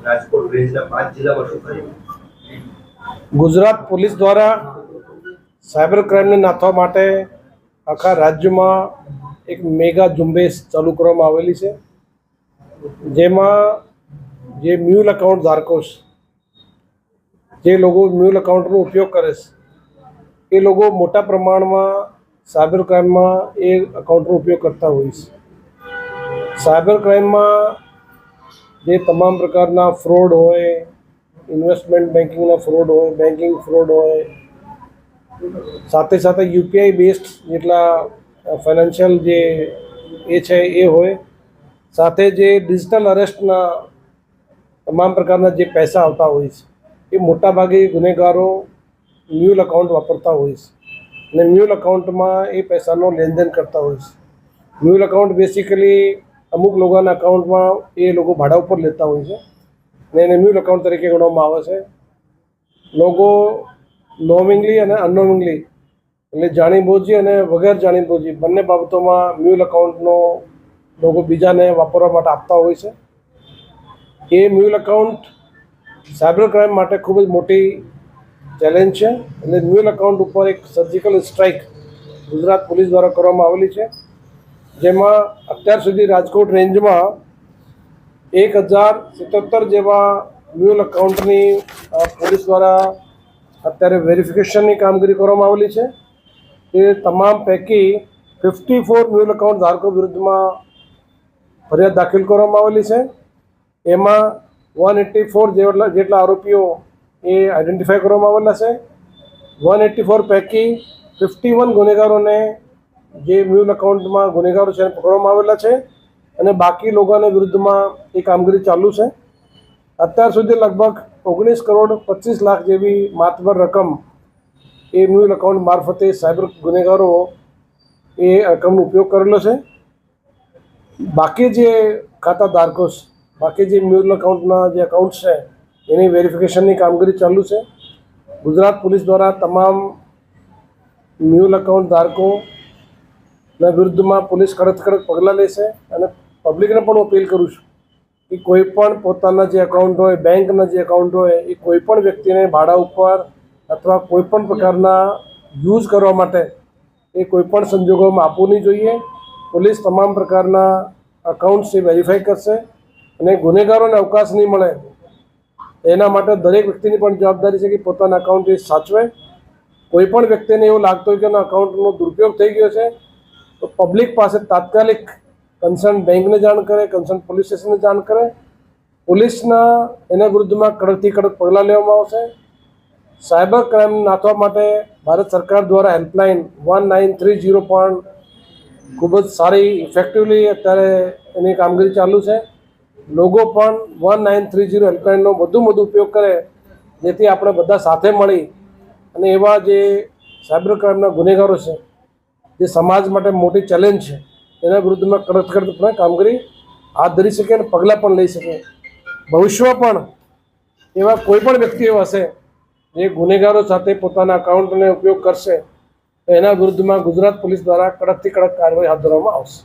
રાજકોટ રેન્જના 5 જિલ્લામાં શું કર્યું? ગુજરાત પોલીસ દ્વારા સાયબર ક્રાઇમને નાથવા માટે આખા રાજ્યમાં એક મેગા ઝુંબેશ ચાલુ કરવામાં આવેલી છે, જેમાં જે મ્યુલ એકાઉન્ટ ધારકો છે, જે લોકો મ્યુલ એકાઉન્ટનો ઉપયોગ કરે છે, એ લોકો મોટા પ્રમાણમાં સાયબર ક્રાઇમમાં એ એકાઉન્ટનો ઉપયોગ કરતા હોય છે. સાયબર ક્રાઇમમાં જે તમામ પ્રકારના ફ્રોડ હોય, ઇન્વેસ્ટમેન્ટ બેન્કિંગના ફ્રોડ હોય, બેન્કિંગ ફ્રોડ હોય, સાથે સાથે યુપીઆઈ બેસ્ડ જેટલા ફાઇનાન્શિયલ જે એ છે એ હોય, સાથે જે ડિજિટલ અરેસ્ટના તમામ પ્રકારના જે પૈસા આવતા હોય છે, એ મોટાભાગે ગુનેગારો મ્યુલ એકાઉન્ટ વાપરતા હોય છે અને મ્યુલ એકાઉન્ટમાં એ પૈસાનો લેનદેન કરતા હોય છે. મ્યુલ એકાઉન્ટ બેસિકલી અમુક લોકોના એકાઉન્ટમાં એ લોકો ભાડા ઉપર લેતા હોય છે અને એને મ્યુલ એકાઉન્ટ તરીકે ગણવામાં આવે છે. લોકો નોમિંગલી અને અનનોમિંગલી એટલે જાણીબૂજી અને વગર જાણીબૂજી બંને બાબતોમાં મ્યુલ એકાઉન્ટનો લોકો બીજાને વાપરવા માટે આપતા હોય છે. એ મ્યુલ એકાઉન્ટ સાયબર ક્રાઇમ માટે ખૂબ જ મોટી ચેલેન્જ છે. એટલે મ્યુલ એકાઉન્ટ ઉપર એક સર્જિકલ સ્ટ્રાઇક ગુજરાત પોલીસ દ્વારા કરવામાં આવેલી છે, જેમાં અત્યાર સુધી રાજકોટ રેન્જમાં 1077 જેવા મ્યુલ એકાઉન્ટની પોલીસ દ્વારા અત્યારે વેરિફિકેશનની કામગીરી કરવામાં આવેલી છે. એ તમામ પૈકી 54 મ્યુલ એકાઉન્ટ ધારકો વિરુદ્ધમાં ફરિયાદ દાખલ કરવામાં આવેલી છે. એમાં 184 જેટલા આરોપીઓ એ આઈડેન્ટિફાઈ કરવામાં આવેલા છે. 184 પૈકી 51 ગુનેગારોને જે મ્યુલ એકાઉન્ટમાં ગુનેગારો છે એને પકડવામાં આવેલા છે અને બાકી લોકોને વિરુદ્ધમાં એ કામગીરી ચાલુ છે. અત્યાર સુધી લગભગ 19 કરોડ 25 લાખ જેવી માતબર રકમ એ મ્યુલ એકાઉન્ટ મારફતે સાયબર ગુનેગારો એ રકમનો ઉપયોગ કરેલો છે. બાકી જે ખાતા ધારકો છે, બાકી જે મ્યુલ એકાઉન્ટના જે એકાઉન્ટ છે એની વેરિફિકેશનની કામગીરી ચાલુ છે. ગુજરાત પોલીસ દ્વારા તમામ મ્યુલ એકાઉન્ટ ધારકોના વિરુદ્ધમાં પોલીસ કડક પગલાં લેશે અને પબ્લિકને પણ અપીલ કરું છું કે કોઈ પણ પોતાના જે એકાઉન્ટ હોય, બેંકના જે એકાઉન્ટ હોય, એ કોઈ પણ વ્યક્તિને ભાડા ઉપર અથવા કોઈ પણ પ્રકારના યુઝ કરવા માટે એ કોઈ પણ સંજોગોમાં આપવું નહીં જોઈએ. પોલીસ તમામ પ્રકારના એકાઉન્ટ્સ એ વેરીફાઈ કરશે અને ગુનેગારોને અવકાશ નહીં મળે એના માટે દરેક વ્યક્તિની પણ જવાબદારી છે કે પોતાના એકાઉન્ટ એ સાચવે. કોઈ પણ વ્યક્તિને એવું લાગતું હોય કે એના એકાઉન્ટનો દુરુપયોગ થઈ ગયો છે તો પબ્લિક પાસે તાત્કાલિક કન્સર્ન બેંકને જાણ કરે, કન્સર્ન પોલીસ સ્ટેશનને જાણ કરે. પોલીસના એના વિરુદ્ધમાં કડકથી કડક પગલાં લેવામાં આવશે. સાયબર ક્રાઇમ નાથવા માટે ભારત સરકાર દ્વારા હેલ્પલાઇન 1930 પણ ખૂબ જ સારી ઇફેક્ટિવલી અત્યારે એની કામગીરી ચાલુ છે. લોકો પણ 1930 હેલ્પલાઇનનો વધુમાં વધુ ઉપયોગ કરે, જેથી આપણે બધા સાથે મળી અને એવા જે સાયબર ક્રાઇમના ગુનેગારો છે, જે સમાજ માટે મોટી ચેલેન્જ છે, એના વિરુદ્ધમાં કડક કામગીરી હાથ ધરી શકે અને પગલાં પણ લઈ શકે. ભવિષ્યમાં પણ એવા કોઈ પણ વ્યક્તિઓ હશે જે ગુનેગારો સાથે પોતાના એકાઉન્ટનો ઉપયોગ કરશે તો એના વિરુદ્ધમાં ગુજરાત પોલીસ દ્વારા કડકથી કડક કાર્યવાહી હાથ ધરવામાં આવશે.